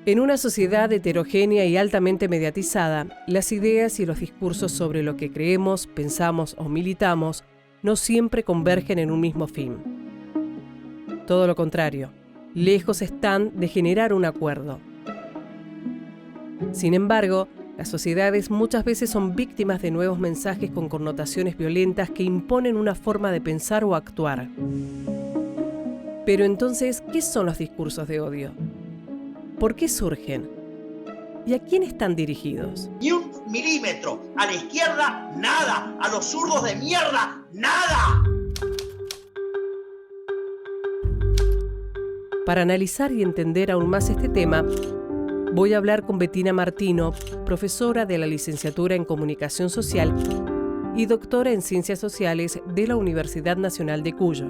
En una sociedad heterogénea y altamente mediatizada, las ideas y los discursos sobre lo que creemos, pensamos o militamos no siempre convergen en un mismo fin. Todo lo contrario, lejos están de generar un acuerdo. Sin embargo, las sociedades muchas veces son víctimas de nuevos mensajes con connotaciones violentas que imponen una forma de pensar o actuar. Pero entonces, ¿qué son los discursos de odio? ¿Por qué surgen? ¿Y a quién están dirigidos? Ni un milímetro. A la izquierda, nada. A los zurdos de mierda, nada. Para analizar y entender aún más este tema, voy a hablar con Bettina Martino, profesora de la licenciatura en Comunicación Social y doctora en Ciencias Sociales de la Universidad Nacional de Cuyo.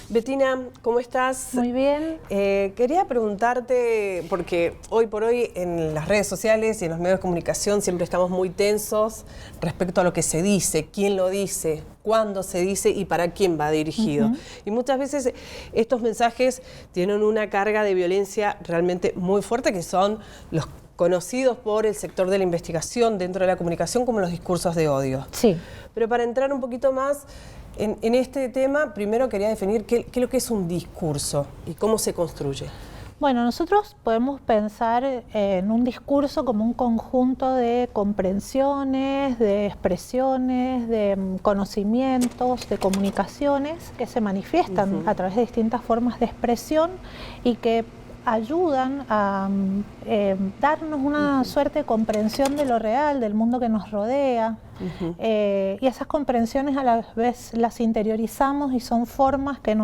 Bettina, ¿cómo estás? Muy bien. Quería preguntarte, porque hoy por hoy en las redes sociales y en los medios de comunicación siempre estamos muy tensos respecto a lo que se dice, quién lo dice, cuándo se dice y para quién va dirigido. Y muchas veces estos mensajes tienen una carga de violencia realmente muy fuerte, que son los conocidos por el sector de la investigación dentro de la comunicación como los discursos de odio. Sí. Pero para entrar un poquito más en este tema, primero quería definir qué es lo que es un discurso y cómo se construye. Bueno, nosotros podemos pensar en un discurso como un conjunto de comprensiones, de expresiones, de conocimientos, de comunicaciones que se manifiestan a través de distintas formas de expresión y que ayudan a darnos una suerte de comprensión de lo real, del mundo que nos rodea. Y esas comprensiones a la vez las interiorizamos y son formas que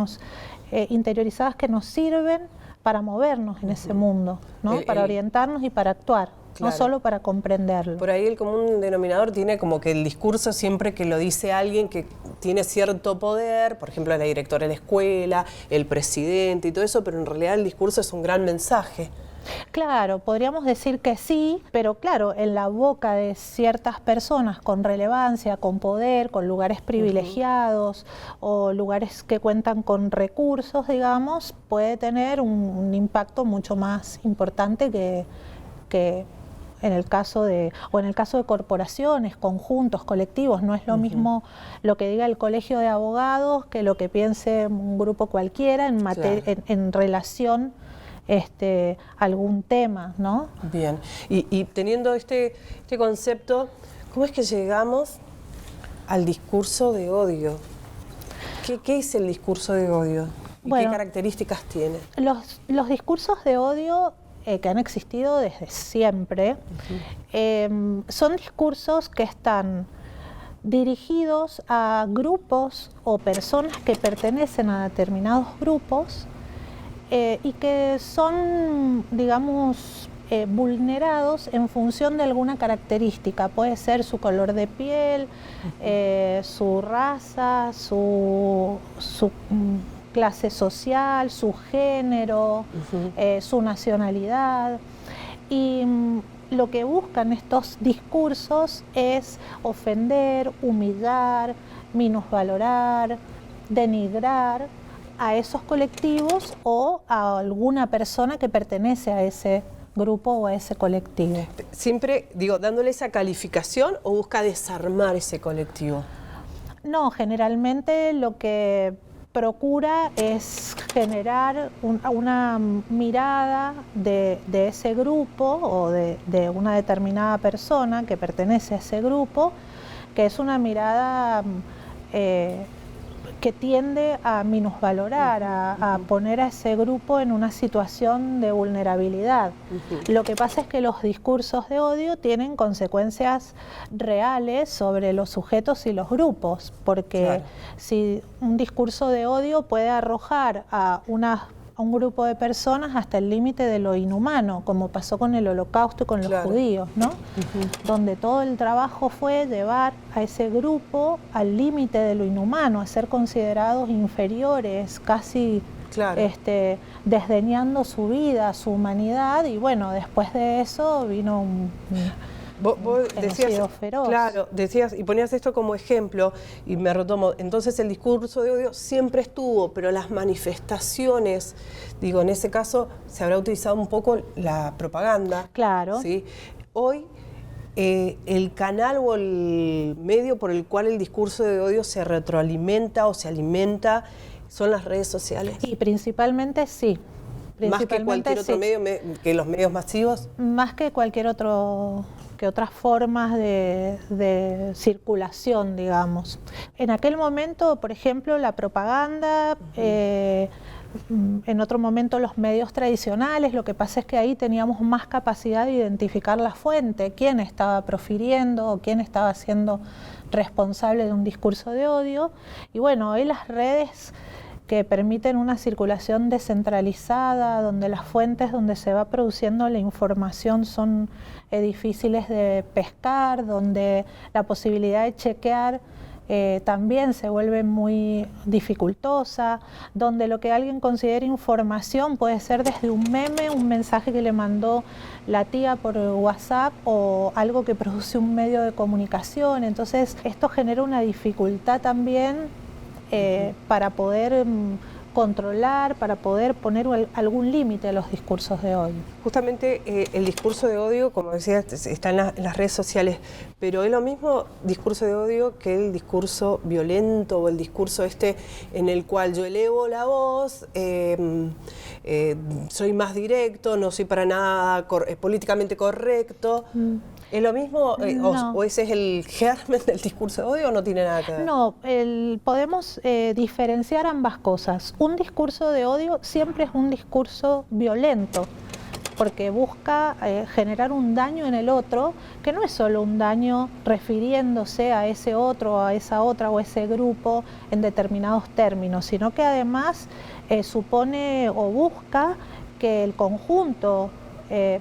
interiorizadas que nos sirven para movernos en ese mundo, ¿no? Para orientarnos y para actuar. Claro. No solo para comprenderlo. Por ahí el común denominador tiene como que el discurso, siempre que lo dice alguien que tiene cierto poder, por ejemplo la directora de la escuela, el presidente y todo eso, pero en realidad el discurso es un gran mensaje. Claro, podríamos decir que sí, pero claro, en la boca de ciertas personas con relevancia, con poder, con lugares privilegiados o lugares que cuentan con recursos, digamos, puede tener un impacto mucho más importante que en el caso de corporaciones, conjuntos, colectivos. No es lo mismo lo que diga el colegio de abogados que lo que piense un grupo cualquiera en relación a algún tema, ¿no? Bien, y teniendo este concepto, ¿cómo es que llegamos al discurso de odio? ¿Qué es el discurso de odio? ¿Y qué características tiene? Los discursos de odio que han existido desde siempre, son discursos que están dirigidos a grupos o personas que pertenecen a determinados grupos y que son, digamos, vulnerados en función de alguna característica. Puede ser su color de piel, su raza, su clase social, su género, su nacionalidad. Y lo que buscan estos discursos es ofender, humillar, minusvalorar, denigrar a esos colectivos o a alguna persona que pertenece a ese grupo o a ese colectivo. Siempre, digo, dándole esa calificación o busca desarmar ese colectivo. No, generalmente lo que procura es generar una mirada de ese grupo o de una determinada persona que pertenece a ese grupo, que es una mirada que tiende a minusvalorar, a poner a ese grupo en una situación de vulnerabilidad. Lo que pasa es que los discursos de odio tienen consecuencias reales sobre los sujetos y los grupos, porque si un discurso de odio puede arrojar a un grupo de personas hasta el límite de lo inhumano, como pasó con el Holocausto y con los judíos, ¿no? Donde todo el trabajo fue llevar a ese grupo al límite de lo inhumano, a ser considerados inferiores, casi desdeñando su vida, su humanidad, y bueno, después de eso vino Vos decías, feroz. claro, decías y ponías esto como ejemplo y me retomo. Entonces el discurso de odio siempre estuvo, pero las manifestaciones, digo, en ese caso se habrá utilizado un poco la propaganda. Claro. ¿Sí? Hoy el canal o el medio por el cual el discurso de odio se retroalimenta o se alimenta son las redes sociales. Y principalmente sí. Más que cualquier otro medio, que los medios masivos. Más que cualquier otro, que otras formas de circulación, digamos. En aquel momento, por ejemplo, la propaganda, en otro momento los medios tradicionales, lo que pasa es que ahí teníamos más capacidad de identificar la fuente, quién estaba profiriendo o quién estaba siendo responsable de un discurso de odio. Y bueno, hoy las redes que permiten una circulación descentralizada, donde las fuentes donde se va produciendo la información son difíciles de pescar, donde la posibilidad de chequear también se vuelve muy dificultosa, donde lo que alguien considera información puede ser desde un meme, un mensaje que le mandó la tía por WhatsApp o algo que produce un medio de comunicación. Entonces esto genera una dificultad también para poder controlar, para poder poner algún límite a los discursos de odio. Justamente el discurso de odio, como decía, está en las redes sociales, pero es lo mismo discurso de odio que el discurso violento o el discurso en el cual yo elevo la voz, soy más directo, no soy para nada políticamente correcto. ¿Es lo mismo No. o ese es el germen del discurso de odio o no tiene nada que ver? No, podemos diferenciar ambas cosas. Un discurso de odio siempre es un discurso violento, porque busca generar un daño en el otro, que no es solo un daño refiriéndose a ese otro, a esa otra o ese grupo en determinados términos, sino que además supone o busca que el conjunto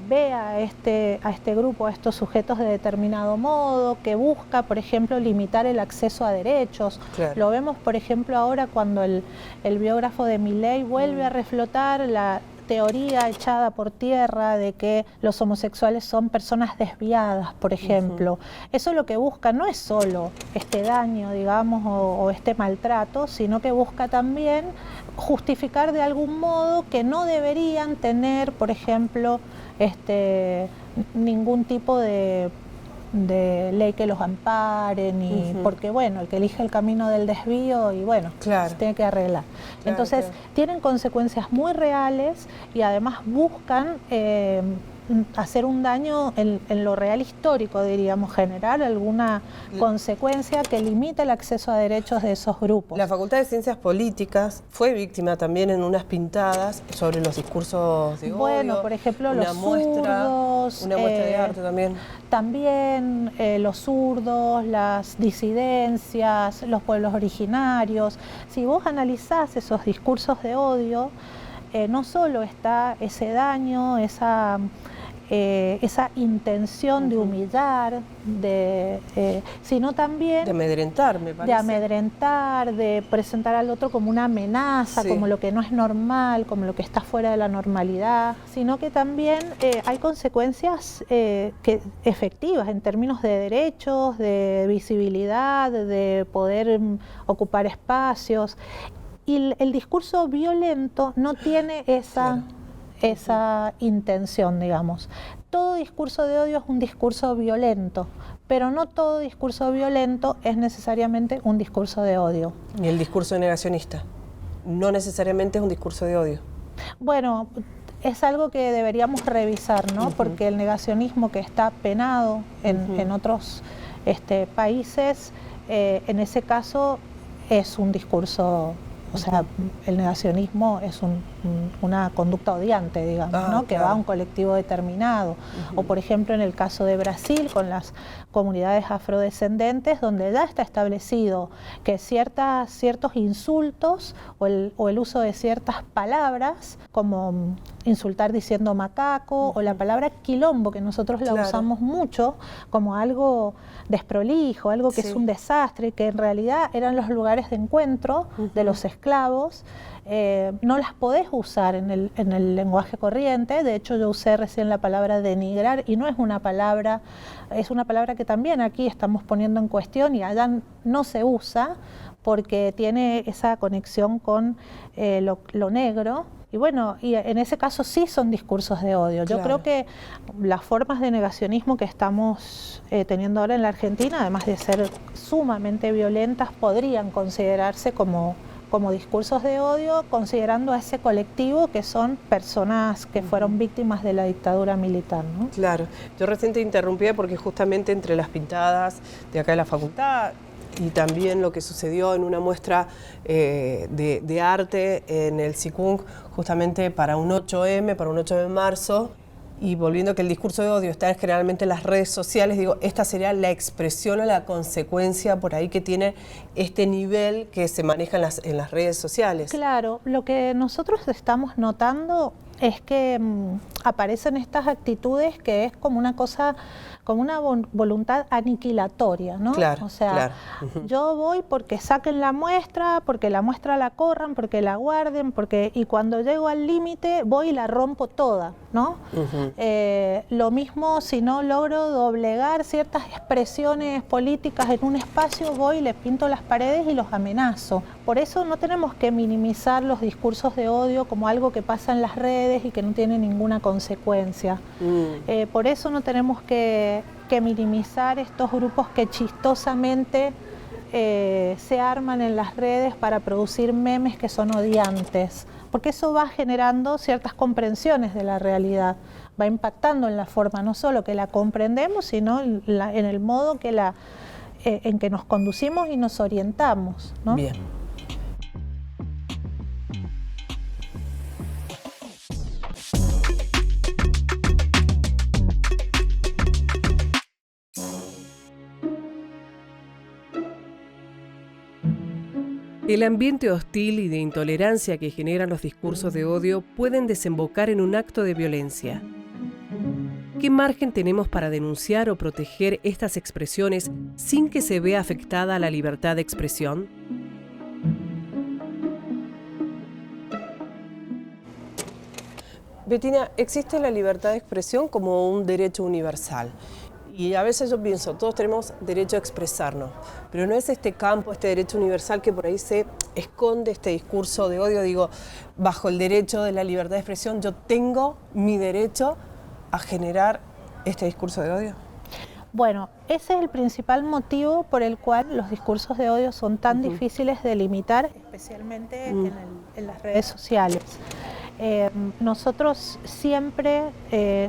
vea a este grupo, a estos sujetos de determinado modo, que busca, por ejemplo, limitar el acceso a derechos. Claro. Lo vemos, por ejemplo, ahora cuando el biógrafo de Milei vuelve a reflotar la teoría echada por tierra de que los homosexuales son personas desviadas, por ejemplo. Eso lo que busca no es solo este daño, digamos, o este maltrato, sino que busca también justificar de algún modo que no deberían tener, por ejemplo, ningún tipo de ley que los ampare, porque bueno, el que elige el camino del desvío y bueno, claro, se tiene que arreglar. Claro, Entonces, claro, tienen consecuencias muy reales y además buscan hacer un daño en lo real histórico, diríamos, generar alguna consecuencia que limite el acceso a derechos de esos grupos. La Facultad de Ciencias Políticas fue víctima también en unas pintadas sobre los discursos de odio. Bueno, por ejemplo, los zurdos. Una muestra de arte también. También los zurdos, las disidencias, los pueblos originarios. Si vos analizás esos discursos de odio, no solo está ese daño, esa intención de humillar, sino también de amedrentar, me parece. De amedrentar, de presentar al otro como una amenaza, como lo que no es normal, como lo que está fuera de la normalidad, sino que también hay consecuencias efectivas en términos de derechos, de visibilidad, de poder ocupar espacios. Y el discurso violento no tiene esa intención, digamos. Todo discurso de odio es un discurso violento, pero no todo discurso violento es necesariamente un discurso de odio. Y el discurso negacionista no necesariamente es un discurso de odio. Bueno, es algo que deberíamos revisar, ¿no? Porque el negacionismo que está penado en otros países, en ese caso es un discurso. O sea, el negacionismo es una conducta odiante, digamos, ¿no? Que va a un colectivo determinado. O, por ejemplo, en el caso de Brasil, con las comunidades afrodescendentes, donde ya está establecido que ciertos insultos o el uso de ciertas palabras, como insultar diciendo macaco, o la palabra quilombo, que nosotros la usamos mucho como algo desprolijo, algo que es un desastre, que en realidad eran los lugares de encuentro de los esclavos esclavos, no las podés usar en el lenguaje corriente. De hecho, yo usé recién la palabra denigrar y no es una palabra, es una palabra que también aquí estamos poniendo en cuestión y allá no se usa porque tiene esa conexión con lo negro. Y bueno, y en ese caso sí son discursos de odio. Yo creo que las formas de negacionismo que estamos teniendo ahora en la Argentina, además de ser sumamente violentas, podrían considerarse como discursos de odio, considerando a ese colectivo que son personas que fueron víctimas de la dictadura militar, ¿no? Claro. Yo recién te interrumpía porque justamente entre las pintadas de acá de la facultad y también lo que sucedió en una muestra de arte en el SICUNG, justamente para un 8M, para un 8 de marzo, y volviendo a que el discurso de odio está generalmente en las redes sociales, digo, esta sería la expresión o la consecuencia por ahí que tiene este nivel que se maneja en las redes sociales. Claro, lo que nosotros estamos notando es que aparecen estas actitudes que es como una cosa, como una voluntad aniquilatoria, ¿no? Claro, o sea, yo voy porque saquen la muestra la corran, porque la guarden, y cuando llego al límite voy y la rompo toda, ¿no? Lo mismo si no logro doblegar ciertas expresiones políticas en un espacio, voy y les pinto las paredes y los amenazo. Por eso no tenemos que minimizar los discursos de odio como algo que pasa en las redes y que no tiene ninguna consecuencia. Por eso no tenemos que minimizar estos grupos que chistosamente se arman en las redes para producir memes que son odiantes, porque eso va generando ciertas comprensiones de la realidad, va impactando en la forma no solo que la comprendemos, sino en el modo en que nos conducimos y nos orientamos, ¿no? Bien. El ambiente hostil y de intolerancia que generan los discursos de odio pueden desembocar en un acto de violencia. ¿Qué margen tenemos para denunciar o proteger estas expresiones sin que se vea afectada la libertad de expresión? Bettina, ¿existe la libertad de expresión como un derecho universal? Y a veces yo pienso, todos tenemos derecho a expresarnos, pero no es este campo, este derecho universal que por ahí se esconde este discurso de odio. Digo, bajo el derecho de la libertad de expresión, yo tengo mi derecho a generar este discurso de odio. Bueno, ese es el principal motivo por el cual los discursos de odio son tan difíciles de limitar, especialmente en las redes sociales. Nosotros siempre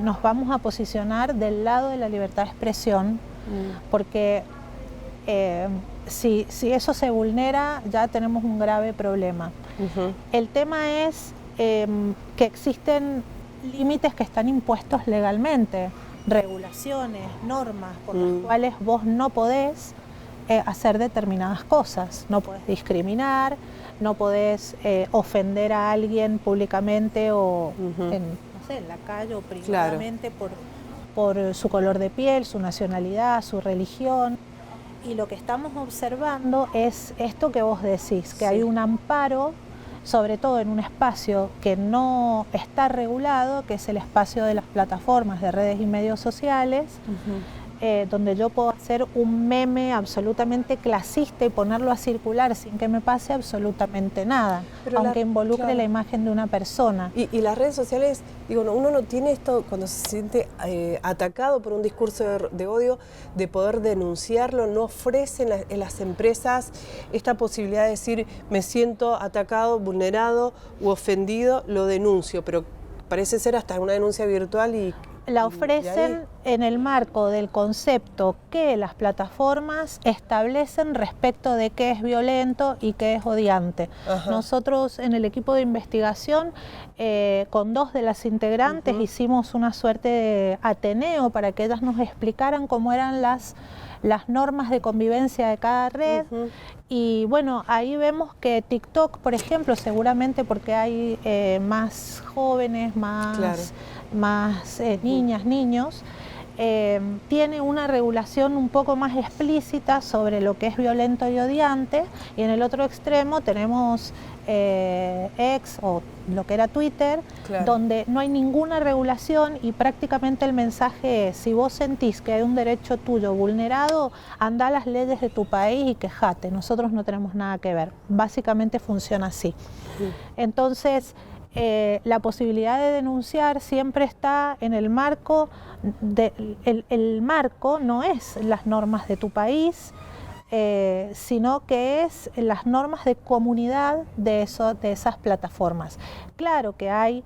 nos vamos a posicionar del lado de la libertad de expresión, porque si eso se vulnera ya tenemos un grave problema. El tema es que existen límites que están impuestos legalmente, regulaciones, normas por las cuales vos no podés hacer determinadas cosas, no podés discriminar, no podés ofender a alguien públicamente o en la calle o privadamente por su color de piel, su nacionalidad, su religión. Y lo que estamos observando es esto que vos decís, que hay un amparo, sobre todo en un espacio que no está regulado, que es el espacio de las plataformas de redes y medios sociales, donde yo puedo hacer un meme absolutamente clasista y ponerlo a circular sin que me pase absolutamente nada, pero aunque involucre la imagen de una persona. Y las redes sociales, digo, uno no tiene esto cuando se siente atacado por un discurso de odio, de poder denunciarlo, no ofrecen en las empresas esta posibilidad de decir, me siento atacado, vulnerado u ofendido, lo denuncio, pero parece ser hasta una denuncia virtual y la ofrecen en el marco del concepto que las plataformas establecen respecto de qué es violento y qué es odiante. Nosotros en el equipo de investigación, con 2 de las integrantes, hicimos una suerte de ateneo para que ellas nos explicaran cómo eran las normas de convivencia de cada red. Y bueno, ahí vemos que TikTok, por ejemplo, seguramente porque hay más jóvenes, más niñas, niños, tiene una regulación un poco más explícita sobre lo que es violento y odiante, y en el otro extremo tenemos X, o lo que era Twitter, claro, donde no hay ninguna regulación y prácticamente el mensaje es: si vos sentís que hay un derecho tuyo vulnerado, anda a las leyes de tu país y quejate, nosotros no tenemos nada que ver. Básicamente funciona así. Entonces, la posibilidad de denunciar siempre está en el marco, el marco no es las normas de tu país, sino que es las normas de comunidad de esas plataformas. Claro que hay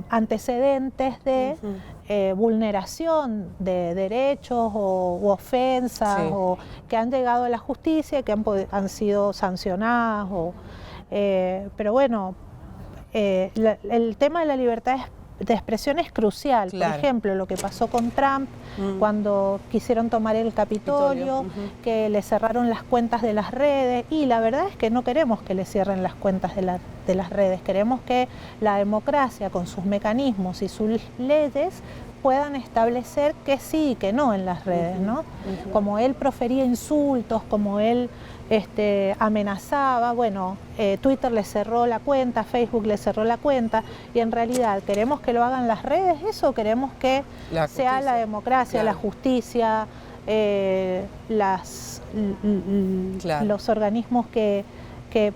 antecedentes de vulneración de derechos u ofensas, sí, o que han llegado a la justicia, que han sido sancionadas, pero bueno, el tema de la libertad de expresión es crucial. Claro. Por ejemplo, lo que pasó con Trump cuando quisieron tomar el Capitolio, que le cerraron las cuentas de las redes, y la verdad es que no queremos que le cierren las cuentas de las redes, queremos que la democracia con sus mecanismos y sus leyes puedan establecer que sí y que no en las redes, ¿no? Como él profería insultos, como él amenazaba, bueno, Twitter le cerró la cuenta, Facebook le cerró la cuenta, y en realidad, ¿queremos que lo hagan las redes eso, o queremos que sea la democracia, claro, la justicia, los organismos que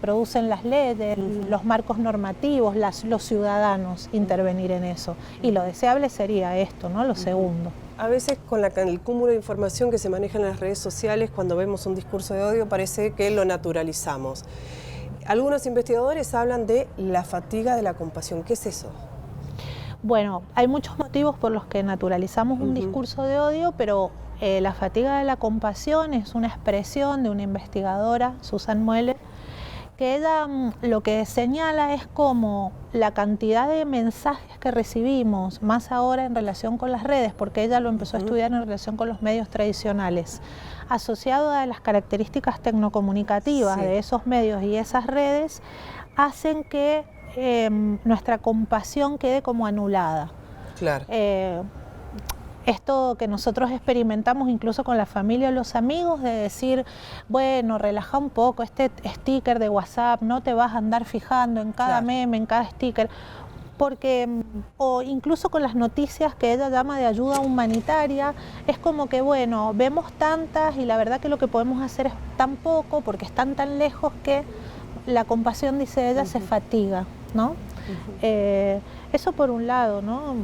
producen las leyes, los marcos normativos, los ciudadanos intervenir en eso? Y lo deseable sería esto, ¿no? Lo segundo. A veces con el cúmulo de información que se maneja en las redes sociales, cuando vemos un discurso de odio, parece que lo naturalizamos. Algunos investigadores hablan de la fatiga de la compasión. ¿Qué es eso? Bueno, hay muchos motivos por los que naturalizamos un discurso de odio, pero la fatiga de la compasión es una expresión de una investigadora, Susan Mueller, que ella lo que señala es como la cantidad de mensajes que recibimos, más ahora en relación con las redes, porque ella lo empezó a estudiar en relación con los medios tradicionales, asociado a las características tecnocomunicativas de esos medios y esas redes, hacen que nuestra compasión quede como anulada. Claro. Esto que nosotros experimentamos incluso con la familia o los amigos, de decir, bueno, relaja un poco, este sticker de WhatsApp, no te vas a andar fijando en cada meme, en cada sticker, porque, o incluso con las noticias que ella llama de ayuda humanitaria, es como que, bueno, vemos tantas y la verdad que lo que podemos hacer es tan poco, porque están tan lejos que la compasión, dice ella, se fatiga, ¿no? Eso por un lado, ¿no?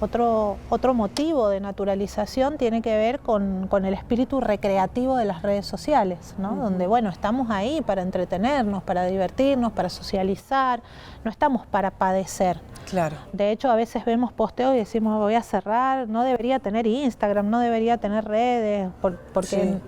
Otro motivo de naturalización tiene que ver con el espíritu recreativo de las redes sociales, ¿no? Donde, bueno, estamos ahí para entretenernos, para divertirnos, para socializar, no estamos para padecer. Claro. De hecho, a veces vemos posteos y decimos, voy a cerrar, no debería tener Instagram, no debería tener redes, porque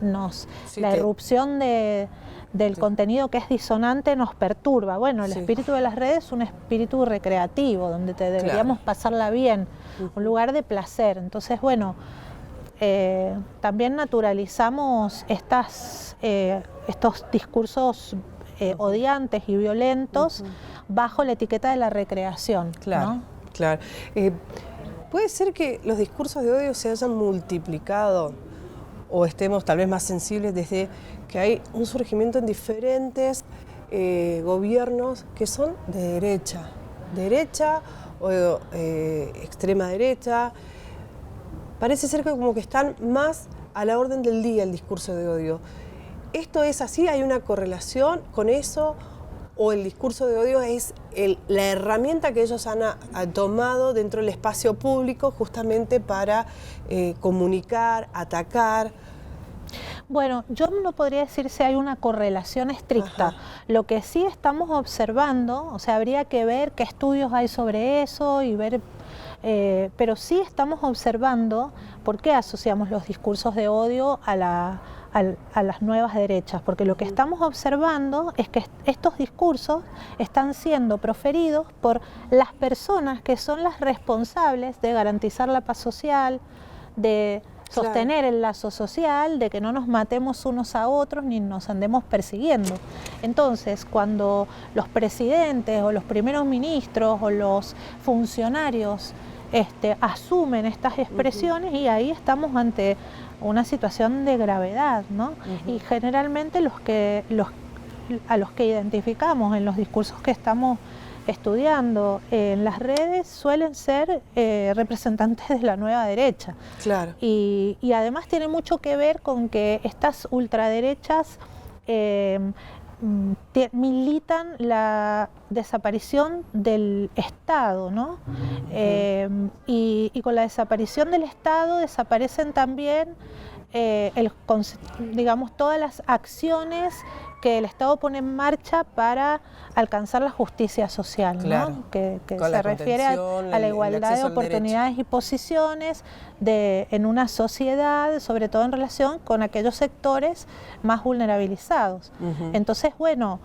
la irrupción del contenido que es disonante nos perturba. Bueno, el espíritu de las redes es un espíritu recreativo, donde deberíamos pasarla bien, un lugar de placer. Entonces, bueno, también naturalizamos estos discursos odiantes y violentos bajo la etiqueta de la recreación. Claro, ¿no? Claro. ¿Puede ser que los discursos de odio se hayan multiplicado o estemos tal vez más sensibles desde que hay un surgimiento en diferentes gobiernos que son de derecha o extrema derecha? Parece ser que como que están más a la orden del día el discurso de odio. ¿Esto es así? ¿Hay una correlación con eso? ¿O el discurso de odio es la herramienta que ellos han tomado dentro del espacio público justamente para comunicar, atacar? Bueno, yo no podría decir si hay una correlación estricta. Lo que sí estamos observando, o sea, habría que ver qué estudios hay sobre eso y ver, pero sí estamos observando por qué asociamos los discursos de odio a las nuevas derechas, porque lo que estamos observando es que estos discursos están siendo proferidos por las personas que son las responsables de garantizar la paz social, de sostener el lazo social, de que no nos matemos unos a otros ni nos andemos persiguiendo. Entonces, cuando los presidentes o los primeros ministros o los funcionarios asumen estas expresiones y ahí estamos ante una situación de gravedad, ¿no? Y generalmente a los que identificamos en los discursos que estamos estudiando en las redes suelen ser representantes de la nueva derecha. Claro. Y además tiene mucho que ver con que estas ultraderechas militan la desaparición del Estado, ¿no? Y con la desaparición del Estado desaparecen también digamos, todas las acciones que el Estado pone en marcha para alcanzar la justicia social, claro, ¿no? que se refiere a la igualdad de oportunidades y posiciones en una sociedad, sobre todo en relación con aquellos sectores más vulnerabilizados. Entonces, bueno,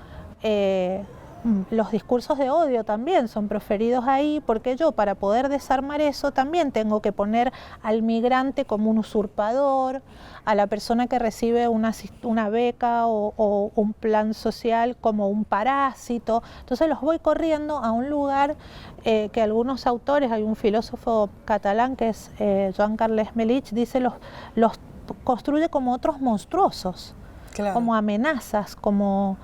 los discursos de odio también son proferidos ahí, porque yo, para poder desarmar eso, también tengo que poner al migrante como un usurpador, a la persona que recibe una beca o un plan social como un parásito. Entonces los voy corriendo a un lugar que algunos autores, hay un filósofo catalán que es Joan Carles Melich, dice los construye como otros monstruosos, claro, como amenazas, como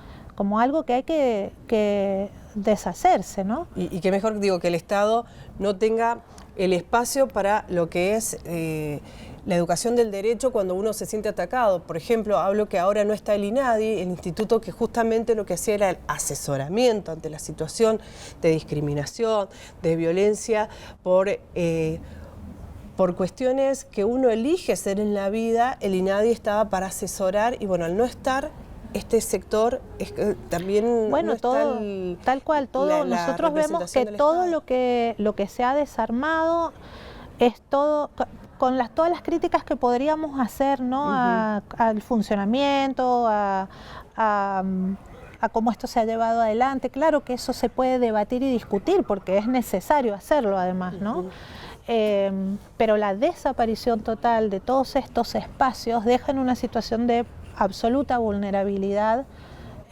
algo que hay que deshacerse, ¿no? Y que mejor, digo, que el Estado no tenga el espacio para lo que es la educación del derecho cuando uno se siente atacado. Por ejemplo, hablo que ahora no está el INADI, el instituto que justamente lo que hacía era el asesoramiento ante la situación de discriminación, de violencia por cuestiones que uno elige ser en la vida. El INADI estaba para asesorar y, bueno, al no estar, este sector es que también bueno, no todo, tal cual, todo. Nosotros vemos que todo lo que se ha desarmado es todo con todas las críticas que podríamos hacer, ¿no? Al funcionamiento, a cómo esto se ha llevado adelante. Claro que eso se puede debatir y discutir porque es necesario hacerlo, además, ¿no? Pero la desaparición total de todos estos espacios deja en una situación de absoluta vulnerabilidad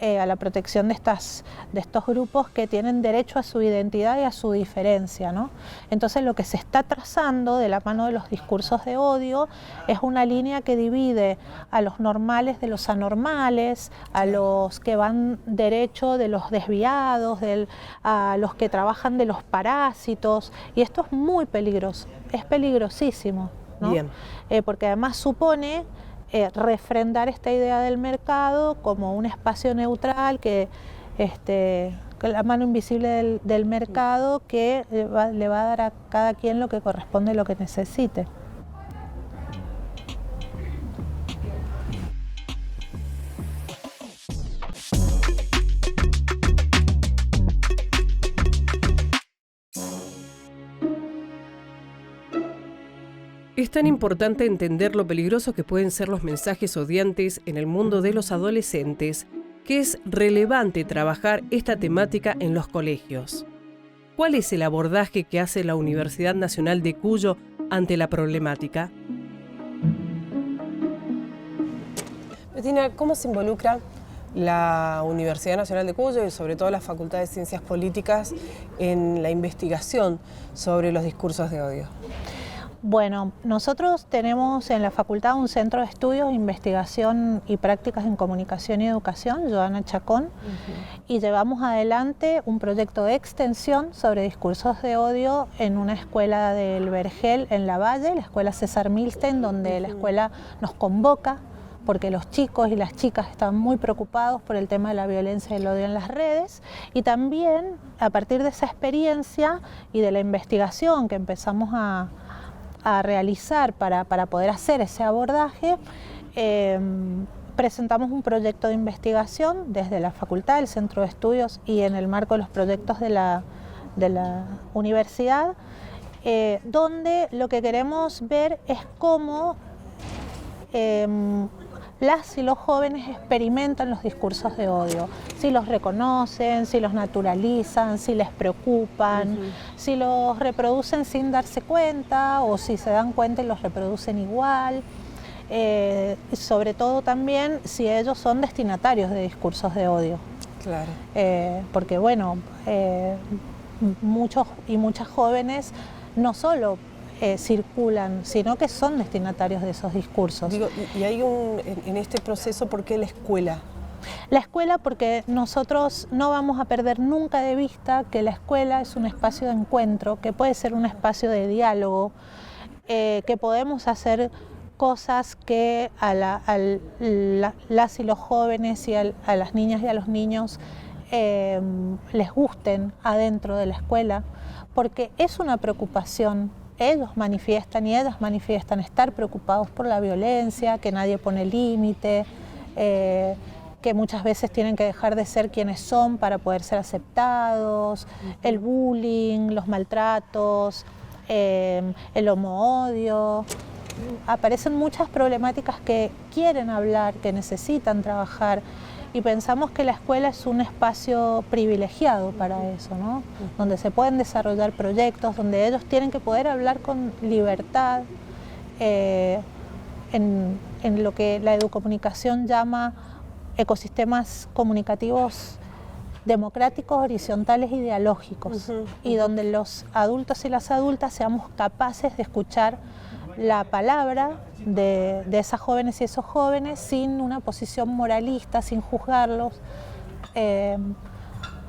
a la protección de estos grupos que tienen derecho a su identidad y a su diferencia, ¿no? Entonces lo que se está trazando de la mano de los discursos de odio es una línea que divide a los normales de los anormales, a los que van derecho de los desviados, a los que trabajan de los parásitos, y esto es muy peligroso, es peligrosísimo, ¿no? Bien. Porque además supone refrendar esta idea del mercado como un espacio neutral que la mano invisible del mercado que le va a dar a cada quien lo que corresponde, lo que necesite. Es tan importante entender lo peligroso que pueden ser los mensajes odiantes en el mundo de los adolescentes, que es relevante trabajar esta temática en los colegios. ¿Cuál es el abordaje que hace la Universidad Nacional de Cuyo ante la problemática? Bettina, ¿cómo se involucra la Universidad Nacional de Cuyo y sobre todo la Facultad de Ciencias Políticas en la investigación sobre los discursos de odio? Bueno, nosotros tenemos en la facultad un centro de estudios, investigación y prácticas en comunicación y educación, Joana Chacón, y llevamos adelante un proyecto de extensión sobre discursos de odio en una escuela del Vergel en Lavalle, la escuela César Milstein, donde la escuela nos convoca porque los chicos y las chicas están muy preocupados por el tema de la violencia y el odio en las redes, y también a partir de esa experiencia y de la investigación que empezamos a realizar para poder hacer ese abordaje, presentamos un proyecto de investigación desde la facultad, el centro de estudios y en el marco de los proyectos de la universidad, donde lo que queremos ver es cómo las y los jóvenes experimentan los discursos de odio, si los reconocen, si los naturalizan, si les preocupan, si los reproducen sin darse cuenta o si se dan cuenta y los reproducen igual, sobre todo también si ellos son destinatarios de discursos de odio. Claro. Porque bueno, muchos y muchas jóvenes no solo circulan, sino que son destinatarios de esos discursos. Digo, y hay en este proceso, ¿por qué la escuela? La escuela, porque nosotros no vamos a perder nunca de vista que la escuela es un espacio de encuentro, que puede ser un espacio de diálogo, que podemos hacer cosas que a las y los jóvenes y a las niñas y a los niños les gusten adentro de la escuela, porque es una preocupación. Ellos manifiestan y ellas manifiestan estar preocupados por la violencia, que nadie pone límite, que muchas veces tienen que dejar de ser quienes son para poder ser aceptados, el bullying, los maltratos, el homo-odio. Aparecen muchas problemáticas que quieren hablar, que necesitan trabajar, y pensamos que la escuela es un espacio privilegiado para eso, ¿no? Donde se pueden desarrollar proyectos, donde ellos tienen que poder hablar con libertad en lo que la educomunicación llama ecosistemas comunicativos democráticos, horizontales y dialógicos, y donde los adultos y las adultas seamos capaces de escuchar la palabra de esas jóvenes y esos jóvenes sin una posición moralista, sin juzgarlos,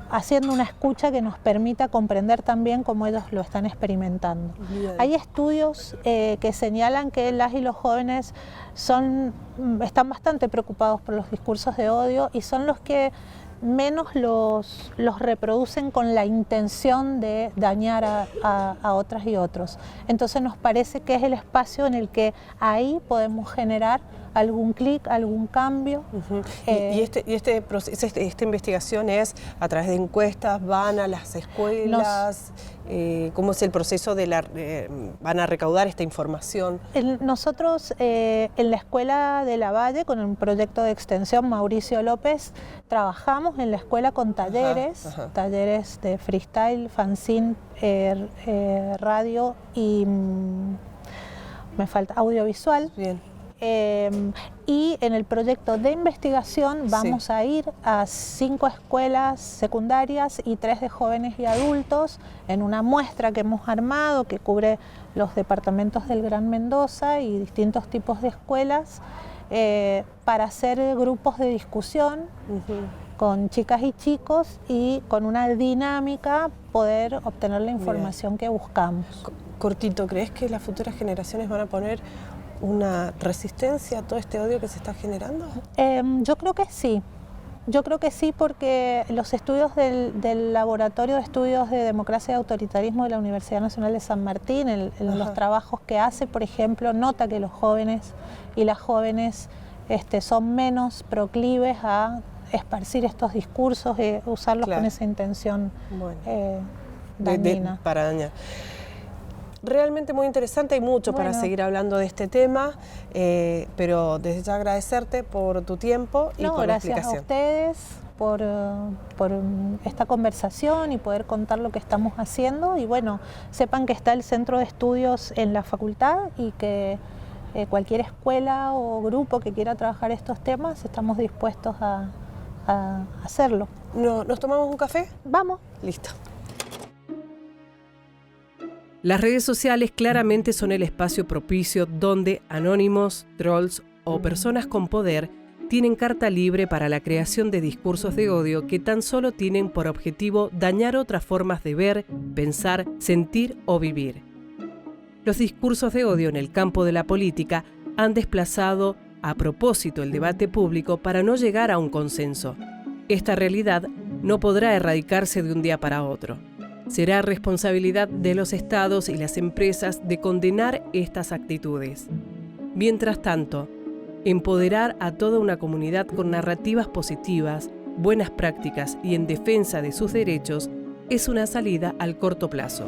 haciendo una escucha que nos permita comprender también cómo ellos lo están experimentando. Bien. Hay estudios que señalan que las y los jóvenes están bastante preocupados por los discursos de odio y son los que menos los reproducen con la intención de dañar a otras y otros. Entonces nos parece que es el espacio en el que ahí podemos generar algún clic, algún cambio. Y esta investigación es a través de encuestas, van a las escuelas, ¿cómo es el proceso van a recaudar esta información? Nosotros en la Escuela de la Valle, con el proyecto de extensión Mauricio López, trabajamos en la escuela con talleres, talleres de freestyle, fanzine, radio y me falta audiovisual. Bien. Y en el proyecto de investigación vamos a ir a 5 escuelas secundarias y 3 de jóvenes y adultos en una muestra que hemos armado que cubre los departamentos del Gran Mendoza y distintos tipos de escuelas para hacer grupos de discusión con chicas y chicos y con una dinámica poder obtener la información que buscamos. Cortito, ¿crees que las futuras generaciones van a poner una resistencia a todo este odio que se está generando? Yo creo que sí. Yo creo que sí, porque los estudios del Laboratorio de Estudios de Democracia y Autoritarismo de la Universidad Nacional de San Martín, en los trabajos que hace, por ejemplo, nota que los jóvenes y las jóvenes son menos proclives a esparcir estos discursos, usarlos con esa intención dañina. Para dañar. Realmente muy interesante, hay mucho para seguir hablando de este tema, pero desde ya agradecerte por tu tiempo y por la explicación. Gracias a ustedes por esta conversación y poder contar lo que estamos haciendo. Y bueno, sepan que está el centro de estudios en la facultad y que cualquier escuela o grupo que quiera trabajar estos temas, estamos dispuestos a hacerlo. ¿Nos tomamos un café? Vamos. Listo. Las redes sociales claramente son el espacio propicio donde anónimos, trolls o personas con poder tienen carta libre para la creación de discursos de odio que tan solo tienen por objetivo dañar otras formas de ver, pensar, sentir o vivir. Los discursos de odio en el campo de la política han desplazado a propósito el debate público para no llegar a un consenso. Esta realidad no podrá erradicarse de un día para otro. Será responsabilidad de los estados y las empresas de condenar estas actitudes. Mientras tanto, empoderar a toda una comunidad con narrativas positivas, buenas prácticas y en defensa de sus derechos es una salida al corto plazo.